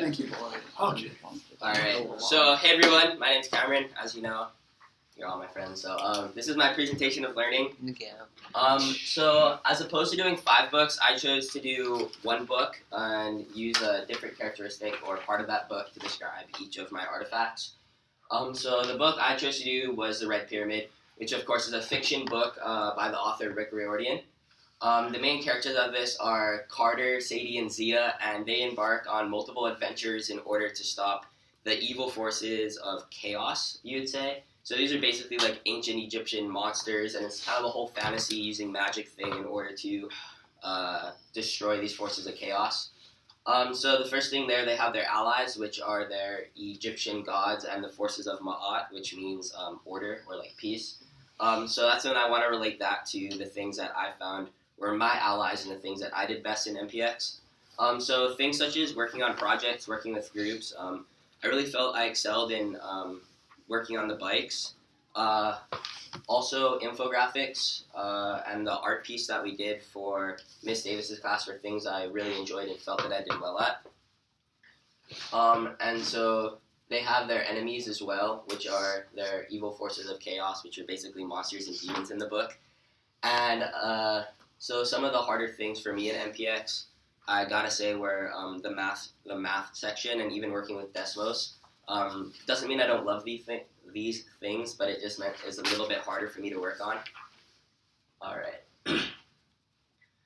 Thank you, boy. Okay. Alright, so hey everyone, my name's Cameron. As you know, you're all my friends. So this is my presentation of learning. So as opposed to doing 5 books, I chose to do 1 book and use a different characteristic or part of that book to describe each of my artifacts. So the book I chose to do was The Red Pyramid, which of course is a fiction book by the author Rick Riordan. The main characters of this are Carter, Sadie, and Zia, and they embark on multiple adventures in order to stop the evil forces of chaos, you would say. So these are basically like ancient Egyptian monsters, and it's kind of a whole fantasy using magic thing in order to destroy these forces of chaos. So the first thing there, they have their allies, which are their Egyptian gods, and the forces of Ma'at, which means order or like peace. So that's when I want to relate that to the things that I found were my allies and the things that I did best in MPX. So things such as working on projects, working with groups. I really felt I excelled in working on the bikes. Also infographics and the art piece that we did for Miss Davis's class were things I really enjoyed and felt that I did well at. And so they have their enemies as well, which are their evil forces of chaos, which are basically monsters and demons in the book. And so some of the harder things for me in MPX, I gotta say, were the math section, and even working with Desmos. Doesn't mean I don't love these things, but it just meant it's a little bit harder for me to work on. All right.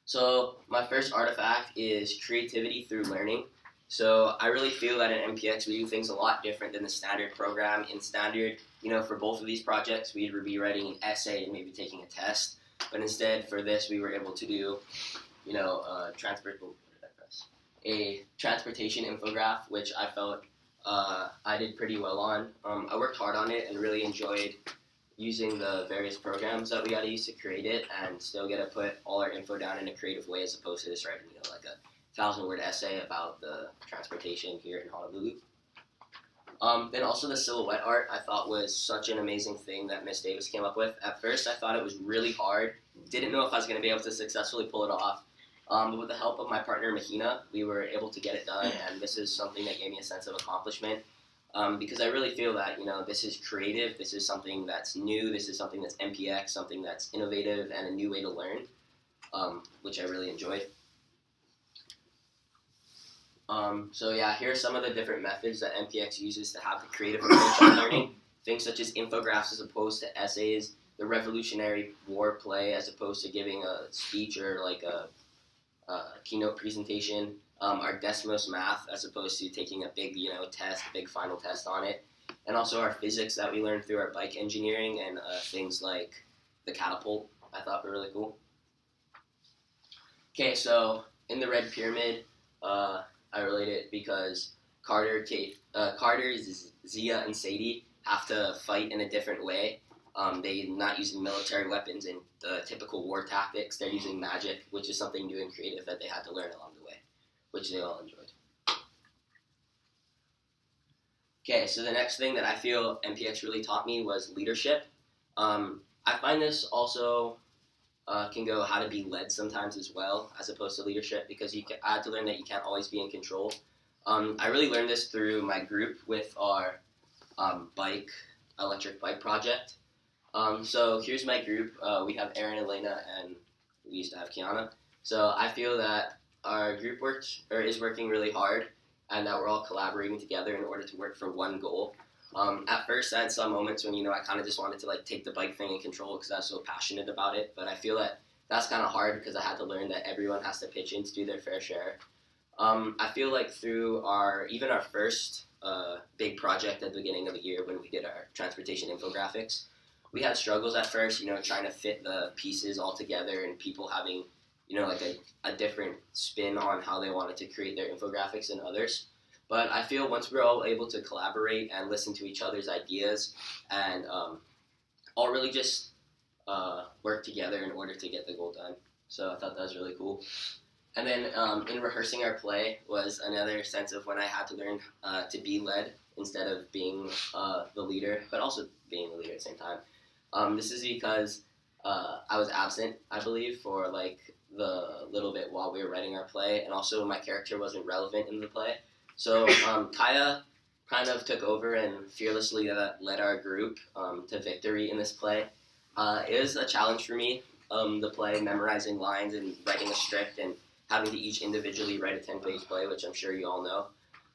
So my first artifact is creativity through learning. So I really feel that in MPX we do things a lot different than the standard program. In standard, for both of these projects, we would be writing an essay and maybe taking a test. But instead, for this, we were able to do, a transportation infograph, which I felt I did pretty well on. I worked hard on it and really enjoyed using the various programs that we got to use to create it, and still get to put all our info down in a creative way, as opposed to just writing, like a 1,000-word essay about the transportation here in Honolulu. Then also the silhouette art I thought was such an amazing thing that Miss Davis came up with. At first I thought it was really hard. Didn't know if I was going to be able to successfully pull it off. But with the help of my partner Mahina, we were able to get it done, and this is something that gave me a sense of accomplishment. Because I really feel that, this is creative, this is something that's new, this is something that's MPX, something that's innovative and a new way to learn, which I really enjoyed. So yeah, here are some of the different methods that MPX uses to have the creative approach on learning. Things such as infographics as opposed to essays, the Revolutionary War play as opposed to giving a speech or like a keynote presentation, our Desmos math as opposed to taking a big, test, a big final test on it, and also our physics that we learned through our bike engineering and things like the catapult I thought were really cool. Okay, so in the Red Pyramid, I relate it because Carter, Zia, and Sadie have to fight in a different way. They're not using military weapons and the typical war tactics. They're using magic, which is something new and creative that they had to learn along the way, which they all enjoyed. Okay, so the next thing that I feel MPX really taught me was leadership. I find this also can go how to be led sometimes as well, as opposed to leadership, because I had to learn that you can't always be in control. I really learned this through my group with our electric bike project. So here's my group. We have Aaron, Elena, and we used to have Kiana. So I feel that our group is working really hard, and that we're all collaborating together in order to work for one goal. At first, I had some moments when, I kind of just wanted to take the bike thing in control because I was so passionate about it. But I feel that that's kind of hard because I had to learn that everyone has to pitch in to do their fair share. I feel like through our first big project at the beginning of the year when we did our transportation infographics, we had struggles at first, trying to fit the pieces all together and people having, a different spin on how they wanted to create their infographics than others. But I feel once we're all able to collaborate and listen to each other's ideas and all really just work together in order to get the goal done. So I thought that was really cool. And then in rehearsing our play was another sense of when I had to learn to be led instead of being the leader, but also being the leader at the same time. This is because I was absent, I believe, for the little bit while we were writing our play, and also my character wasn't relevant in the play. So Kaya kind of took over and fearlessly led our group to victory in this play. It was a challenge for me, the play, memorizing lines and writing a script and having to each individually write a 10-page play, which I'm sure you all know.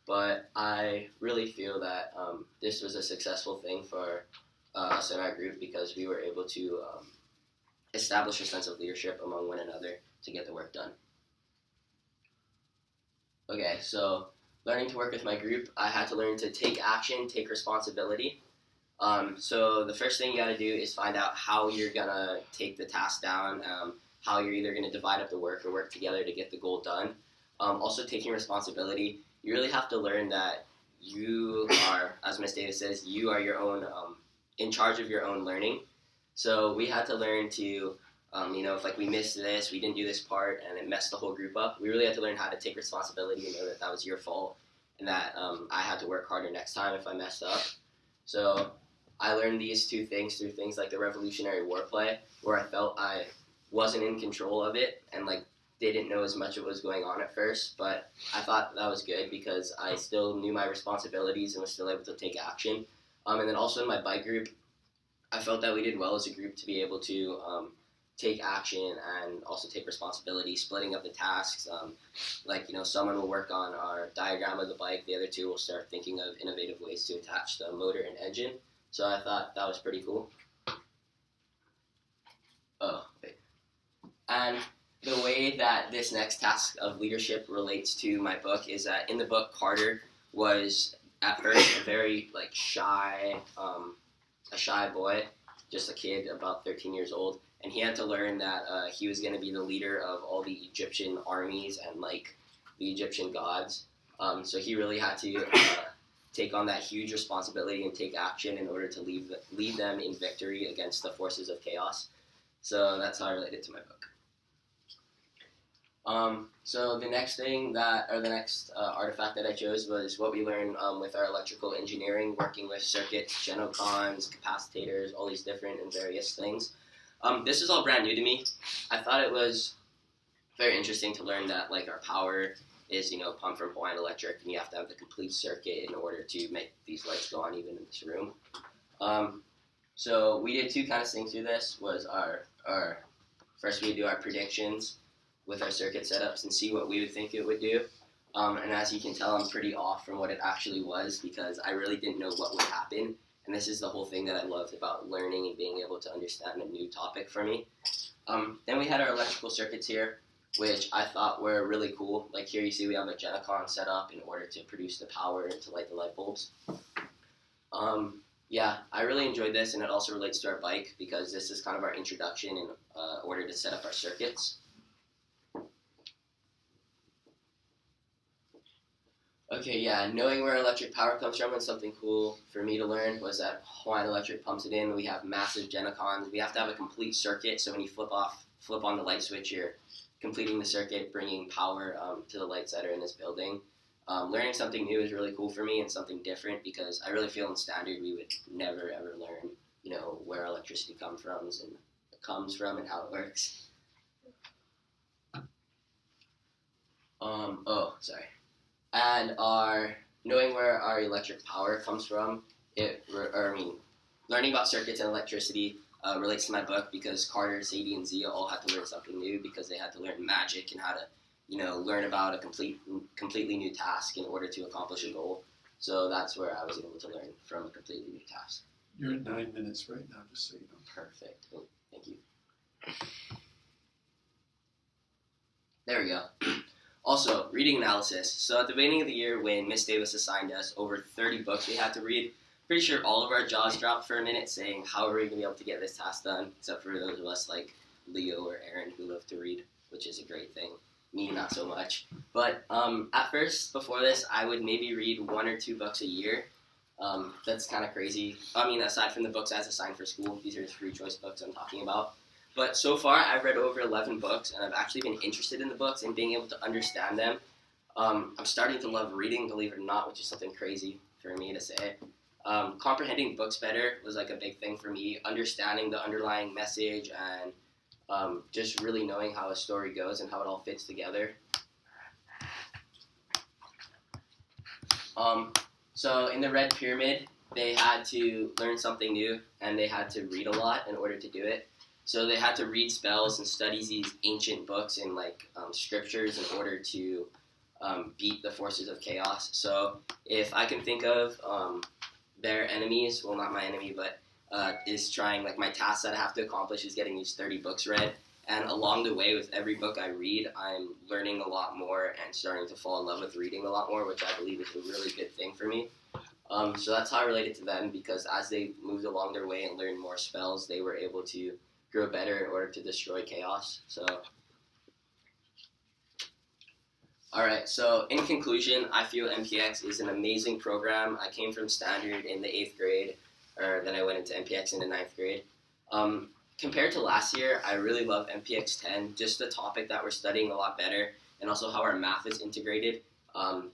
But I really feel that this was a successful thing for us in our group because we were able to establish a sense of leadership among one another to get the work done. Okay, so learning to work with my group, I had to learn to take action, take responsibility. So the first thing you got to do is find out how you're going to take the task down, how you're either going to divide up the work or work together to get the goal done. Also taking responsibility, you really have to learn that you are, as Ms. Davis says, you are your own, in charge of your own learning. So we had to learn to, if like we missed this, we didn't do this part, and it messed the whole group up, we really had to learn how to take responsibility and know that that was your fault and that I had to work harder next time if I messed up. So I learned these two things through things like the Revolutionary War play, where I felt I wasn't in control of it and like didn't know as much what was going on at first, but I thought that was good because I still knew my responsibilities and was still able to take action. And then also in my bike group, I felt that we did well as a group to be able to take action and also take responsibility, splitting up the tasks. Someone will work on our diagram of the bike, the other two will start thinking of innovative ways to attach the motor and engine. So I thought that was pretty cool. And the way that this next task of leadership relates to my book is that in the book, Carter was at first a very shy boy, just a kid about 13 years old, and he had to learn that he was going to be the leader of all the Egyptian armies and the Egyptian gods. So he really had to take on that huge responsibility and take action in order to lead them in victory against the forces of chaos. So that's how I related to my book. So the next artifact that I chose was what we learned with our electrical engineering, working with circuits, genocons, capacitors, all these different and various things. This is all brand new to me. I thought it was very interesting to learn that our power is pumped from Hawaiian Electric, and you have to have the complete circuit in order to make these lights go on even in this room. So we did two kind of things through this. Was our first we do our predictions with our circuit setups and see what we would think it would do. And as you can tell, I'm pretty off from what it actually was because I really didn't know what would happen. And this is the whole thing that I loved about learning and being able to understand a new topic for me. Then we had our electrical circuits here, which I thought were really cool. Like here you see we have a Genocon set up in order to produce the power to light the light bulbs. Yeah, I really enjoyed this, and it also relates to our bike because this is kind of our introduction in order to set up our circuits. Okay, yeah, knowing where electric power comes from and something cool for me to learn was that Hawaiian Electric pumps it in. We have massive Genocons. We have to have a complete circuit, so when you flip on the light switch, you're completing the circuit, bringing power to the lights that are in this building. Learning something new is really cool for me and something different because I really feel in standard we would never ever learn, where electricity comes from and how it works. And knowing where our electric power comes from, learning about circuits and electricity relates to my book because Carter, Sadie, and Zia all had to learn something new because they had to learn magic and how to, learn about a completely new task in order to accomplish a goal. So that's where I was able to learn from a completely new task. You're at 9 minutes right now, just so you know. Perfect. Oh, thank you. There we go. Also, reading analysis. So at the beginning of the year when Miss Davis assigned us over 30 books we had to read, pretty sure all of our jaws dropped for a minute saying, how are we going to be able to get this task done? Except for those of us like Leo or Aaron who love to read, which is a great thing. Me, not so much. But at first, before this, I would maybe read 1 or 2 books a year. That's kind of crazy. I mean, aside from the books as assigned for school, these are the free choice books I'm talking about. But so far, I've read over 11 books, and I've actually been interested in the books and being able to understand them. I'm starting to love reading, believe it or not, which is something crazy for me to say. Comprehending books better was a big thing for me. Understanding the underlying message and just really knowing how a story goes and how it all fits together. So in the Red Pyramid, they had to learn something new, and they had to read a lot in order to do it. So they had to read spells and study these ancient books and scriptures in order to beat the forces of chaos. So if I can think of their enemies, well, not my enemy, but is trying, like, my task that I have to accomplish is getting these 30 books read. And along the way, with every book I read, I'm learning a lot more and starting to fall in love with reading a lot more, which I believe is a really good thing for me. So that's how I related to them, because as they moved along their way and learned more spells, they were able to grow better in order to destroy chaos. So, alright, so in conclusion, I feel MPX is an amazing program. I came from Standard in the 8th grade, then I went into MPX in the 9th grade. Compared to last year, I really love MPX 10, just the topic that we're studying a lot better, and also how our math is integrated.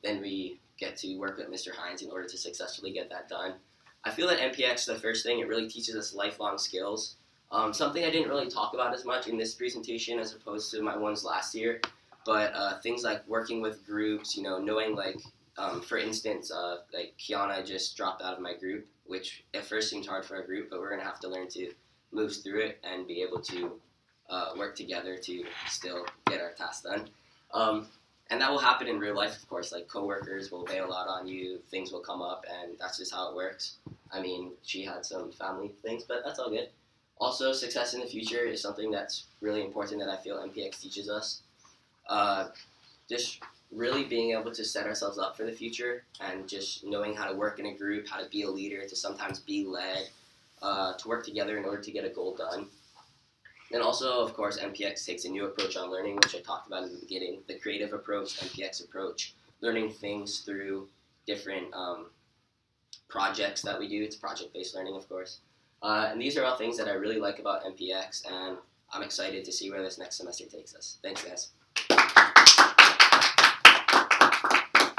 Then we get to work with Mr. Hines in order to successfully get that done. I feel that MPX, the first thing, it really teaches us lifelong skills. Something I didn't really talk about as much in this presentation as opposed to my ones last year, but things like working with groups, knowing, for instance, Kiana just dropped out of my group, which at first seemed hard for a group, but we're going to have to learn to move through it and be able to work together to still get our tasks done. And that will happen in real life, of course. Like, coworkers will bail out on you, things will come up, and that's just how it works. I mean, she had some family things, but that's all good. Also, success in the future is something that's really important that I feel MPX teaches us. Just really being able to set ourselves up for the future and just knowing how to work in a group, how to be a leader, to sometimes be led, to work together in order to get a goal done. And also, of course, MPX takes a new approach on learning, which I talked about in the beginning, the creative approach, MPX approach, learning things through different projects that we do. It's project-based learning, of course. And these are all things that I really like about MPX, and I'm excited to see where this next semester takes us. Thanks, guys.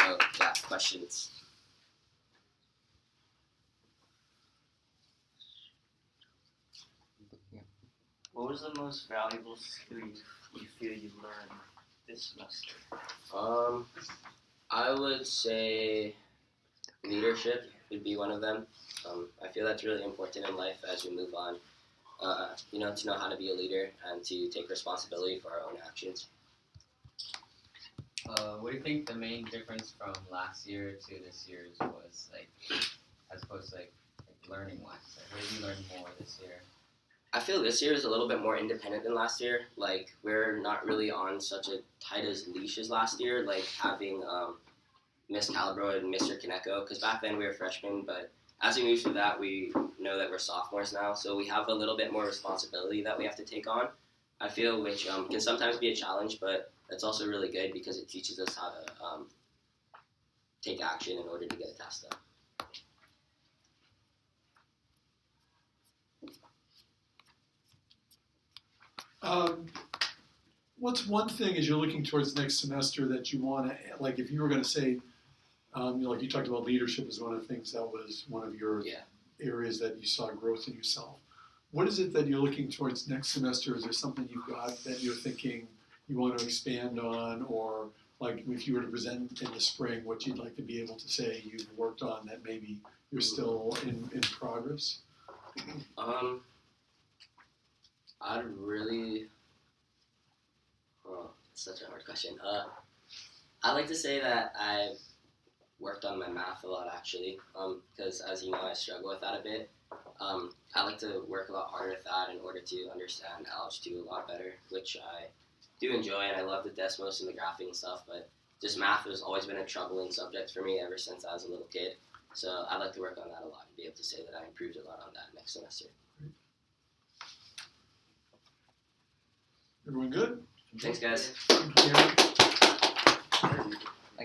Oh, yeah, questions? What was the most valuable skill you feel you learned this semester? I would say leadership would be one of them. I feel that's really important in life as we move on. To know how to be a leader and to take responsibility for our own actions. What do you think the main difference from last year to this year's was, as opposed to learning wise? What did you learn more this year? I feel this year is a little bit more independent than last year. Like, we're not really on such a tight as leash as last year, like having Miss Calabro and Mr. Kaneko, because back then we were freshmen, but as we move through that, we know that we're sophomores now, so we have a little bit more responsibility that we have to take on, I feel, which can sometimes be a challenge, but it's also really good because it teaches us how to take action in order to get a task done. What's one thing as you're looking towards next semester that you want to, like, if you were going to say, like you talked about leadership as one of the things that was one of your areas that you saw growth in yourself. What is it that you're looking towards next semester? Is there something you've got that you're thinking you want to expand on, or like if you were to present in the spring, what you'd like to be able to say you've worked on that maybe you're still in progress? I'd really, it's such a hard question. I'd like to say that I've worked on my math a lot, actually, because as you know, I struggle with that a bit. I like to work a lot harder with that in order to understand Algebra 2 a lot better, which I do enjoy, and I love the Desmos and the graphing and stuff, but just math has always been a troubling subject for me ever since I was a little kid. So I'd like to work on that a lot and be able to say that I improved a lot on that next semester. Everyone good? Thanks, guys. Thank you, Karen.